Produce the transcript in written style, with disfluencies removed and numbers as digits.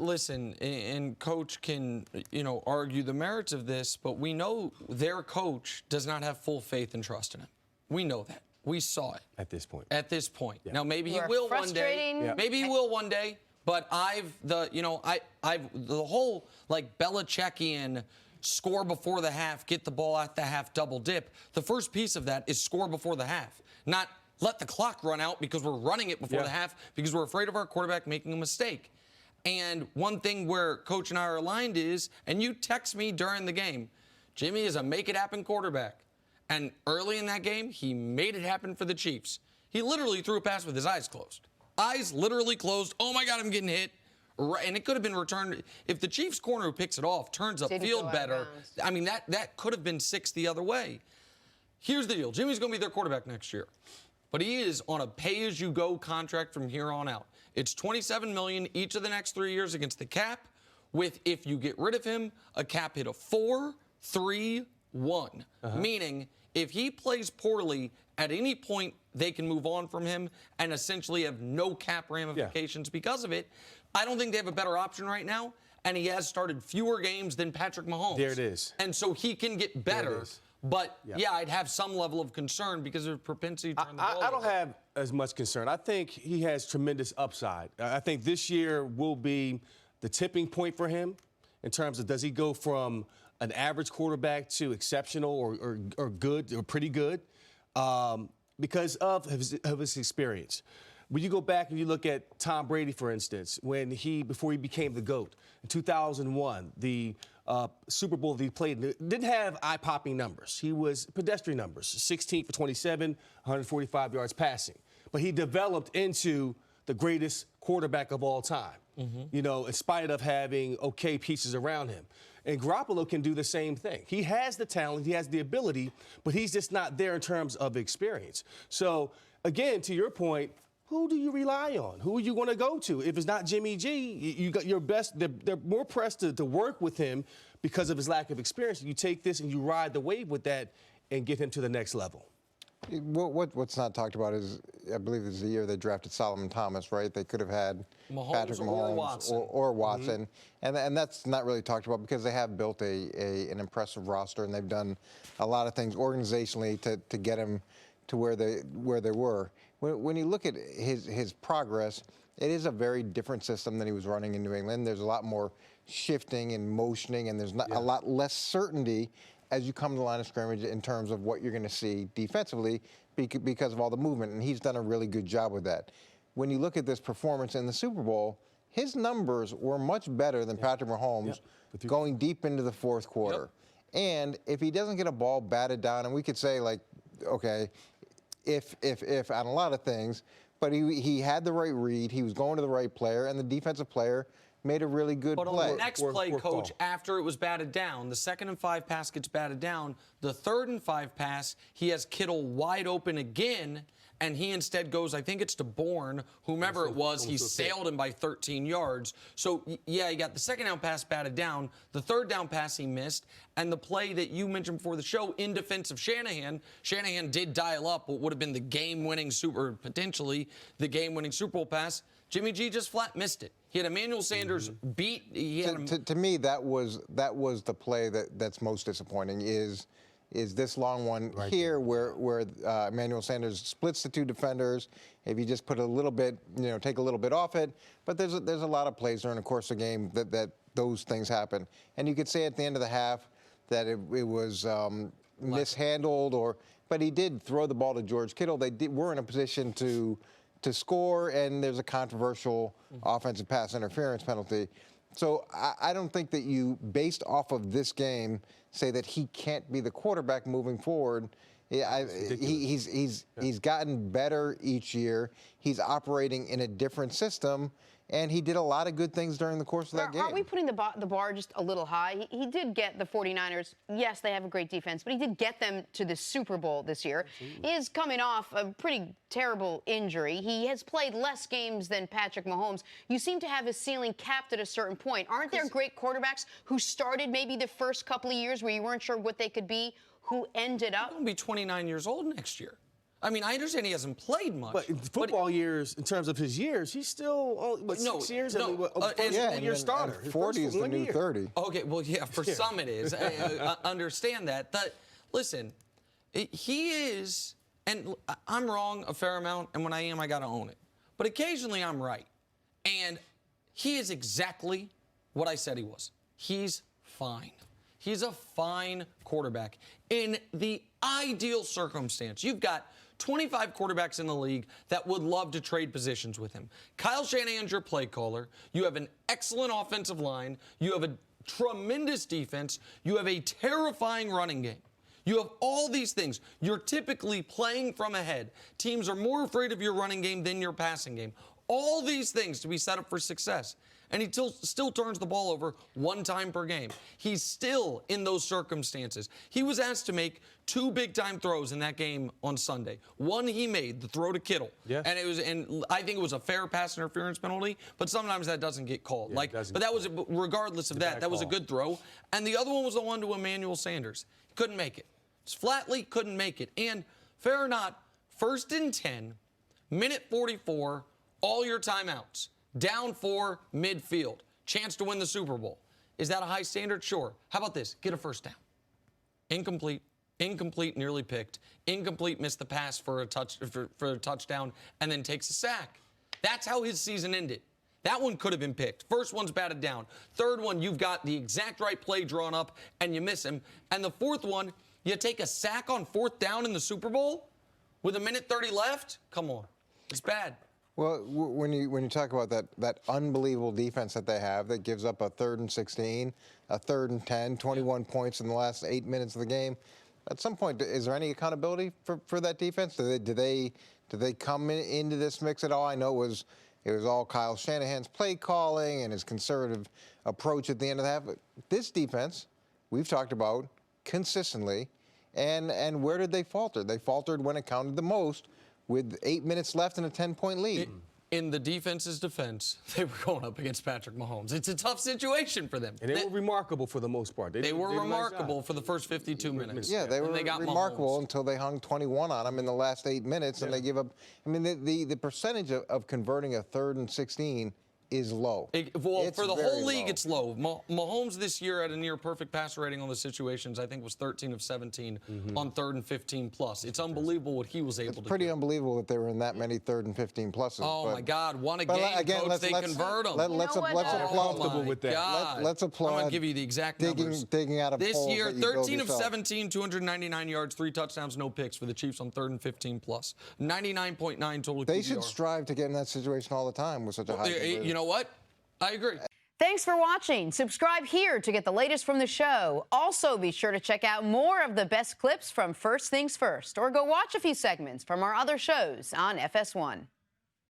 listen, and Coach can, argue the merits of this, but we know their coach does not have full faith and trust in him. We know that. We saw it. At this point. At this point. Yeah. Now, maybe he will one day. Yeah. Maybe he will one day. But the whole, like, Belichickian score before the half, get the ball at the half, double dip. The first piece of that is score before the half, not let the clock run out because we're running it before the half because we're afraid of our quarterback making a mistake. And one thing where Coach and I are aligned is, and you text me during the game, Jimmy is a make-it-happen quarterback. And early in that game, he made it happen for the Chiefs. He literally threw a pass with his eyes closed. Eyes literally closed. Oh, my God, I'm getting hit. And it could have been returned. If the Chiefs corner who picks it off turns up field better, I mean, that could have been 6 the other way. Here's the deal. Jimmy's going to be their quarterback next year. But he is on a pay-as-you-go contract from here on out. It's $27 million each of the next 3 years against the cap, with, if you get rid of him, a cap hit of 4, 3, 1. Meaning, if he plays poorly, at any point they can move on from him and essentially have no cap ramifications because of it. I don't think they have a better option right now, and he has started fewer games than Patrick Mahomes. There it is. And so he can get better. But, I'd have some level of concern because of propensity to turn the ball I don't have as much concern. I think he has tremendous upside. I think this year will be the tipping point for him in terms of, does he go from an average quarterback to exceptional or good or pretty good because of his experience. When you go back and you look at Tom Brady, for instance, before he became the GOAT in 2001, the Super Bowl that he played didn't have eye-popping numbers. He was pedestrian numbers, 16 for 27, 145 yards passing. But he developed into the greatest quarterback of all time, in spite of having okay pieces around him. And Garoppolo can do the same thing. He has the talent, he has the ability, but he's just not there in terms of experience. So, again, to your point, who do you rely on? Who are you going to go to? If it's not Jimmy G, you got your best. They're more pressed to work with him because of his lack of experience. You take this and you ride the wave with that and get him to the next level. What's not talked about is, I believe this is the year they drafted Solomon Thomas, right? They could have had Patrick Mahomes or Watson. And that's not really talked about because they have built an impressive roster and they've done a lot of things organizationally to get him to where they were. When you look at his progress, it is a very different system than he was running in New England. There's a lot more shifting and motioning, and there's not a lot less certainty as you come to the line of scrimmage in terms of what you're going to see defensively because of all the movement, and he's done a really good job with that. When you look at this performance in the Super Bowl, his numbers were much better than Patrick Mahomes going deep into the fourth quarter. And if he doesn't get a ball batted down, and we could say, like, okay, if on a lot of things, but he had the right read, he was going to the right player, and the defensive player made a really good play. But on the next play, Coach, after it was batted down, the 2nd and 5 pass gets batted down. The 3rd and 5 pass, he has Kittle wide open again, and he instead goes, I think it's to Bourne, whomever it was, he sailed him by 13 yards. So, yeah, he got the 2nd down pass batted down, the 3rd down pass he missed, and the play that you mentioned before the show in defense of Shanahan did dial up what would have been the game-winning potentially the game-winning Super Bowl pass. Jimmy G just flat missed it. He had Emmanuel Sanders beat. To me, that was the play that's most disappointing. Is this long one here where Emmanuel Sanders splits the two defenders? If you just put a little bit, take a little bit off it. But there's a lot of plays during the course of the game that those things happen. And you could say at the end of the half that it was mishandled, but he did throw the ball to George Kittle. They were in a position to score, and there's a controversial offensive pass interference penalty. So I don't think that you, based off of this game, say that he can't be the quarterback moving forward. He's gotten better each year. He's operating in a different system, and he did a lot of good things during the course of that game. Aren't we putting the bar just a little high? He did get the 49ers. Yes, they have a great defense, but he did get them to the Super Bowl this year. Absolutely. He is coming off a pretty terrible injury. He has played less games than Patrick Mahomes. You seem to have his ceiling capped at a certain point. Aren't there great quarterbacks who started maybe the first couple of years where you weren't sure what they could be, who ended up? He's going to be 29 years old next year. I mean, I understand he hasn't played much. But in football years, in terms of his years, he's still, 6 years? Full-year starter. 40 is the new 30. Okay, well, yeah, for some it is. I understand that. Listen, he is, and I'm wrong a fair amount, and when I am, I got to own it. But occasionally I'm right. And he is exactly what I said he was. He's fine. He's a fine quarterback. In the ideal circumstance, you've got 25 quarterbacks in the league that would love to trade positions with him. Kyle Shanahan's your play caller. You have an excellent offensive line. You have a tremendous defense. You have a terrifying running game. You have all these things. You're typically playing from ahead. Teams are more afraid of your running game than your passing game. All these things to be set up for success. And he still turns the ball over 1 time per game. He's still in those circumstances. He was asked to make 2 big-time throws in that game on Sunday. One he made, the throw to Kittle. Yeah. And I think it was a fair pass interference penalty, but sometimes that doesn't get called. Yeah, but that was, regardless of that was a good throw. And the other one was the one to Emmanuel Sanders. He couldn't make it. Just flatly couldn't make it. And fair or not, 1st and 10, minute 44, all your timeouts. Down 4, midfield. Chance to win the Super Bowl. Is that a high standard? Sure. How about this? Get a first down. Incomplete. Incomplete, nearly picked. Incomplete, missed the pass for a touchdown, and then takes a sack. That's how his season ended. That one could have been picked. First one's batted down. Third one, you've got the exact right play drawn up, and you miss him. And the fourth one, you take a sack on 4th down in the Super Bowl with 1:30 left? Come on. It's bad. Well, when you talk about that unbelievable defense that they have that gives up a 3rd and 16, a 3rd and 10, 21 points in the last 8 minutes of the game, at some point, is there any accountability for that defense? Do they come into this mix at all? I know it was all Kyle Shanahan's play calling and his conservative approach at the end of the half. But this defense, we've talked about consistently, and where did they falter? They faltered when it counted the most, with 8 minutes left and a 10-point lead. In the defense's defense, they were going up against Patrick Mahomes. It's a tough situation for them. And they were remarkable for the most part. They were remarkable for the first 52 minutes. Yeah, they were remarkable Mahomes. Until they hung 21 on them in the last 8 minutes, and they give up. I mean, the percentage of converting a 3rd and 16 is low. For the whole league, it's low. Mahomes this year had a near perfect passer rating on the situations. I think was 13 of 17 on 3rd and 15 plus. It's unbelievable what he was able to do. It's pretty unbelievable that they were in that many 3rd and 15 pluses. Oh my God! Won a game, again, coach, they convert them. Let's applaud comfortable with that. Let's applaud. I'm gonna give you the exact numbers. Digging out of this polls year, that you build 13 of yourself. 17, 299 yards, 3 touchdowns, no picks for the Chiefs on 3rd and 15 plus. 99.9 total. They QBR. should strive to get in that situation all the time with such a high. You know what? I agree. Thanks for watching. Subscribe here to get the latest from the show. Also, be sure to check out more of the best clips from First Things First, or go watch a few segments from our other shows on FS1.